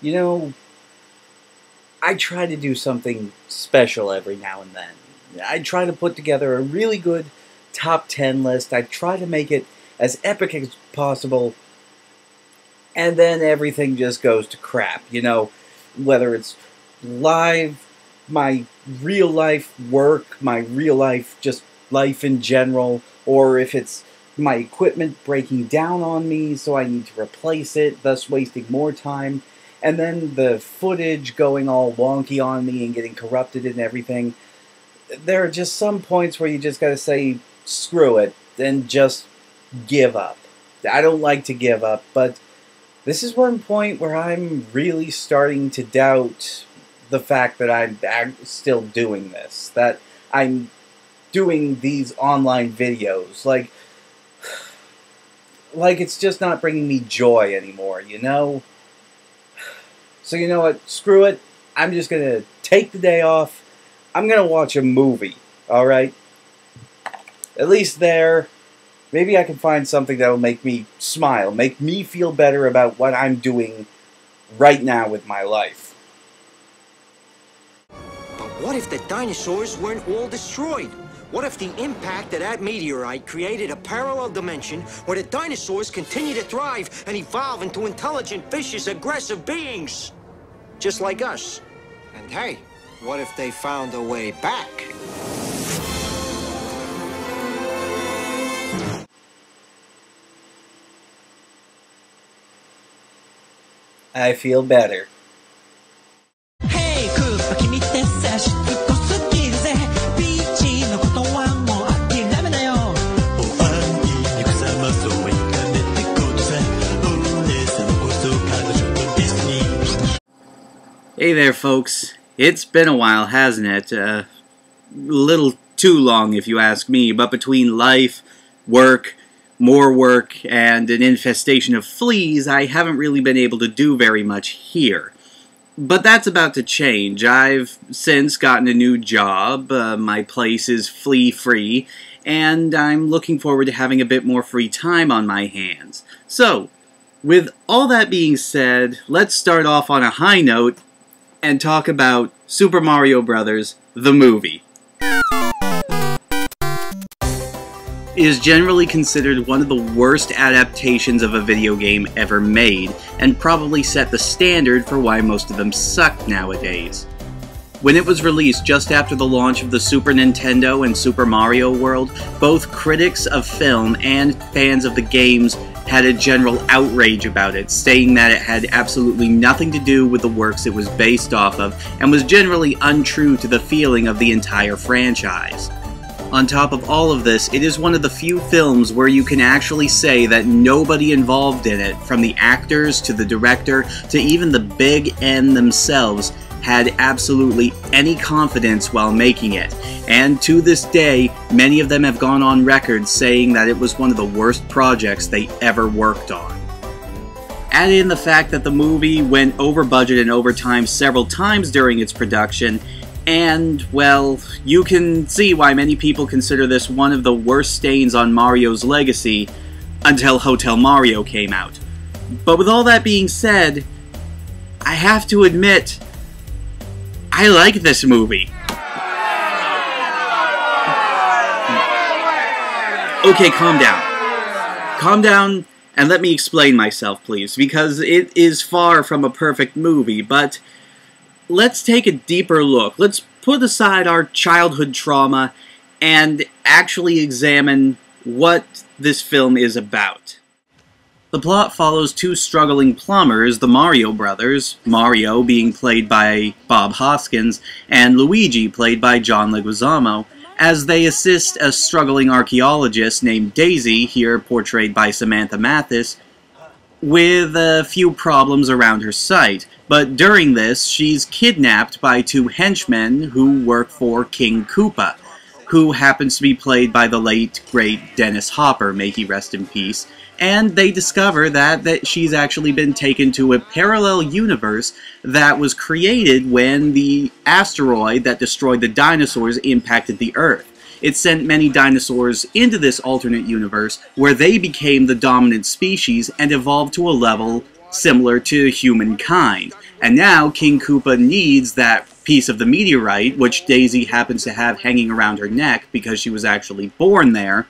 You know, I try to do something special every now and then. I try to put together a really good top 10 list. I try to make it as epic as possible. And then everything just goes to crap. You know, whether it's live, my real life work, my real life, just life in general, or if it's my equipment breaking down on me, so I need to replace it, thus wasting more time. And then the footage going all wonky on me and getting corrupted and everything. There are just some points where you just gotta say, screw it, and just give up. I don't like to give up, but this is one point where I'm really starting to doubt the fact that I'm still doing this. That I'm doing these online videos. Like it's just not bringing me joy anymore, you know? So you know what? Screw it. I'm just going to take the day off. I'm going to watch a movie, alright? At least there, maybe I can find something that will make me smile, make me feel better about what I'm doing right now with my life. But what if the dinosaurs weren't all destroyed? What if the impact of that meteorite created a parallel dimension where the dinosaurs continue to thrive and evolve into intelligent, vicious, aggressive beings? Just like us. And hey, what if they found a way back? I feel better. Hey there, folks. It's been a while, hasn't it? A little too long, if you ask me, but between life, work, more work, and an infestation of fleas, I haven't really been able to do very much here. But that's about to change. I've since gotten a new job, my place is flea-free, and I'm looking forward to having a bit more free time on my hands. So, with all that being said, let's start off on a high note and talk about Super Mario Bros. The movie. It is generally considered one of the worst adaptations of a video game ever made, and probably set the standard for why most of them suck nowadays. When it was released just after the launch of the Super Nintendo and Super Mario World, both critics of film and fans of the games had a general outrage about it, saying that it had absolutely nothing to do with the works it was based off of, and was generally untrue to the feeling of the entire franchise. On top of all of this, it is one of the few films where you can actually say that nobody involved in it, from the actors to the director to even the Big N themselves, had absolutely any confidence while making it, and to this day, many of them have gone on record saying that it was one of the worst projects they ever worked on. Add in the fact that the movie went over budget and over time several times during its production, and, well, you can see why many people consider this one of the worst stains on Mario's legacy, until Hotel Mario came out. But with all that being said, I have to admit, I like this movie. Okay, calm down. Calm down and let me explain myself, please, because it is far from a perfect movie, but let's take a deeper look. Let's put aside our childhood trauma and actually examine what this film is about. The plot follows two struggling plumbers, the Mario brothers, Mario being played by Bob Hoskins, and Luigi played by John Leguizamo, as they assist a struggling archaeologist named Daisy, here portrayed by Samantha Mathis, with a few problems around her site. But during this, she's kidnapped by two henchmen who work for King Koopa, who happens to be played by the late, great Dennis Hopper, may he rest in peace, and they discover that she's actually been taken to a parallel universe that was created when the asteroid that destroyed the dinosaurs impacted the Earth. It sent many dinosaurs into this alternate universe where they became the dominant species and evolved to a level similar to humankind. And now King Koopa needs that piece of the meteorite, which Daisy happens to have hanging around her neck because she was actually born there.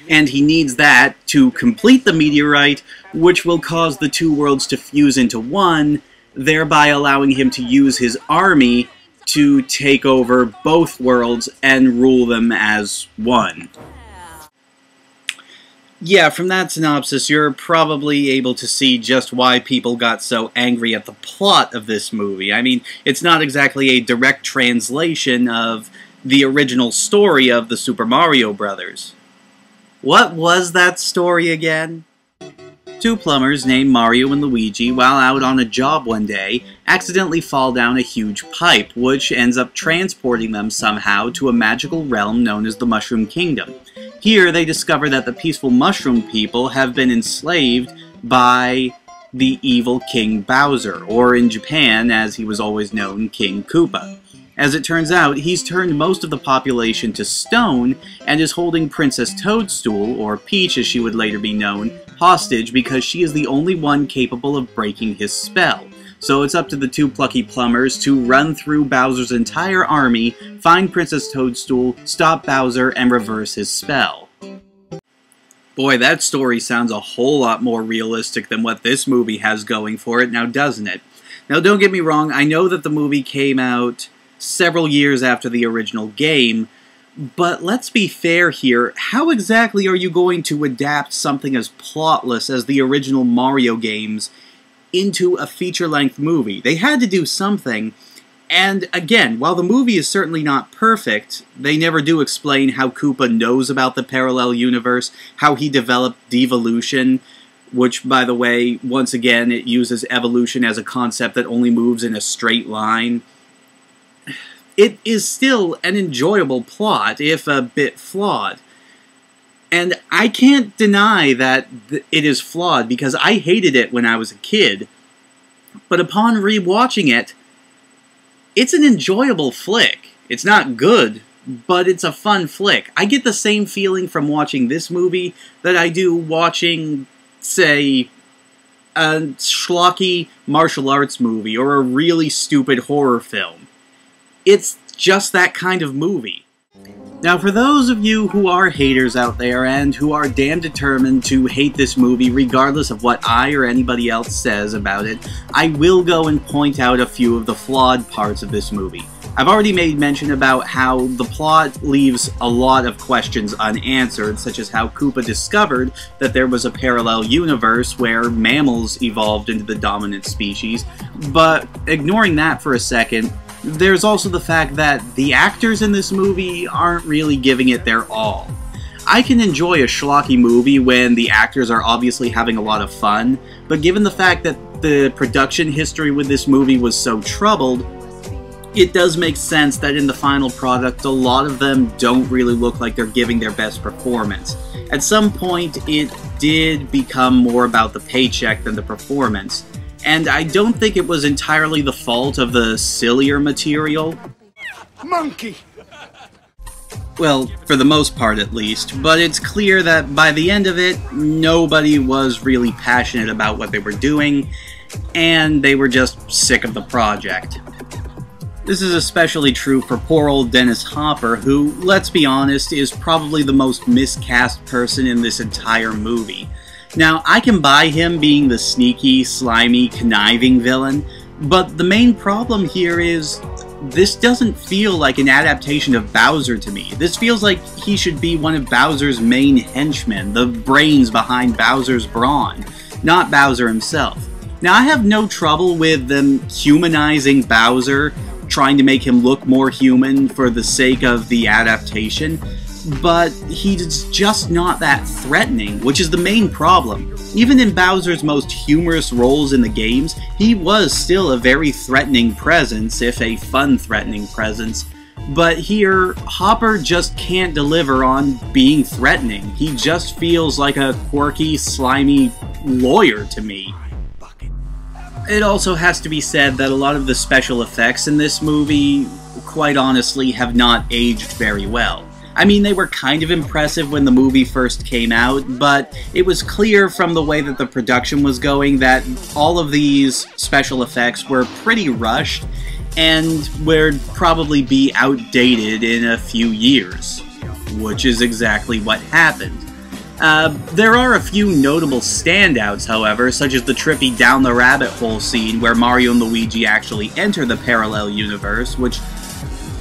And he needs that to complete the meteorite, which will cause the two worlds to fuse into one, thereby allowing him to use his army to take over both worlds and rule them as one. Yeah, from that synopsis, you're probably able to see just why people got so angry at the plot of this movie. I mean, it's not exactly a direct translation of the original story of the Super Mario Brothers. What was that story again? Two plumbers named Mario and Luigi, while out on a job one day, accidentally fall down a huge pipe, which ends up transporting them somehow to a magical realm known as the Mushroom Kingdom. Here, they discover that the peaceful mushroom people have been enslaved by the evil King Bowser, or in Japan, as he was always known, King Koopa. As it turns out, he's turned most of the population to stone and is holding Princess Toadstool, or Peach as she would later be known, hostage because she is the only one capable of breaking his spell. So it's up to the two plucky plumbers to run through Bowser's entire army, find Princess Toadstool, stop Bowser, and reverse his spell. Boy, that story sounds a whole lot more realistic than what this movie has going for it now, doesn't it? Now, don't get me wrong, I know that the movie came out several years after the original game, but let's be fair here, how exactly are you going to adapt something as plotless as the original Mario games into a feature-length movie? They had to do something, and again, while the movie is certainly not perfect, they never do explain how Koopa knows about the parallel universe, how he developed devolution, which, by the way, once again, it uses evolution as a concept that only moves in a straight line. It is still an enjoyable plot, if a bit flawed. And I can't deny that it is flawed, because I hated it when I was a kid. But upon rewatching it, it's an enjoyable flick. It's not good, but it's a fun flick. I get the same feeling from watching this movie that I do watching, say, a schlocky martial arts movie or a really stupid horror film. It's just that kind of movie. Now, for those of you who are haters out there and who are damn determined to hate this movie regardless of what I or anybody else says about it, I will go and point out a few of the flawed parts of this movie. I've already made mention about how the plot leaves a lot of questions unanswered, such as how Koopa discovered that there was a parallel universe where mammals evolved into the dominant species, but ignoring that for a second, there's also the fact that the actors in this movie aren't really giving it their all. I can enjoy a schlocky movie when the actors are obviously having a lot of fun, but given the fact that the production history with this movie was so troubled, it does make sense that in the final product, a lot of them don't really look like they're giving their best performance. At some point, it did become more about the paycheck than the performance. And I don't think it was entirely the fault of the sillier material. Monkey! Well, for the most part at least, but it's clear that by the end of it, nobody was really passionate about what they were doing, and they were just sick of the project. This is especially true for poor old Dennis Hopper, who, let's be honest, is probably the most miscast person in this entire movie. Now, I can buy him being the sneaky, slimy, conniving villain, but the main problem here is this doesn't feel like an adaptation of Bowser to me. This feels like he should be one of Bowser's main henchmen, the brains behind Bowser's brawn, not Bowser himself. Now, I have no trouble with them humanizing Bowser, trying to make him look more human for the sake of the adaptation, but he's just not that threatening, which is the main problem. Even in Bowser's most humorous roles in the games, he was still a very threatening presence, if a fun threatening presence. But here, Hopper just can't deliver on being threatening. He just feels like a quirky, slimy lawyer to me. It also has to be said that a lot of the special effects in this movie, quite honestly, have not aged very well. I mean, they were kind of impressive when the movie first came out, but it was clear from the way that the production was going that all of these special effects were pretty rushed and would probably be outdated in a few years, which is exactly what happened. There are a few notable standouts, however, such as the trippy down the rabbit hole scene where Mario and Luigi actually enter the parallel universe, which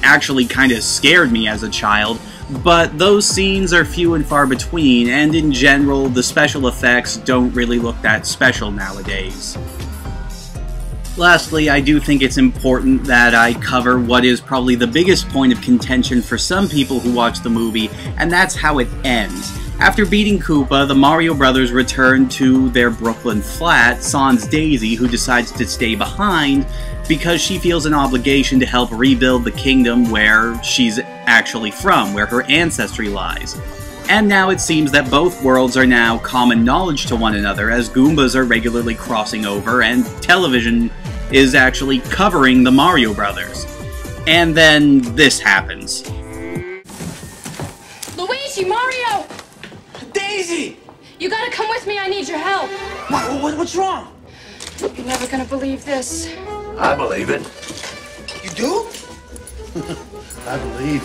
actually kind of scared me as a child, but those scenes are few and far between, and in general, the special effects don't really look that special nowadays. Lastly, I do think it's important that I cover what is probably the biggest point of contention for some people who watch the movie, and that's how it ends. After beating Koopa, the Mario Brothers return to their Brooklyn flat, Sans Daisy, who decides to stay behind because she feels an obligation to help rebuild the kingdom where she's actually from, where her ancestry lies. And now it seems that both worlds are now common knowledge to one another, as Goombas are regularly crossing over, and television is actually covering the Mario Brothers. And then this happens. Luigi, Mario! Daisy! You gotta come with me, I need your help. What's wrong? You're never gonna believe this. I believe it. You do? I believe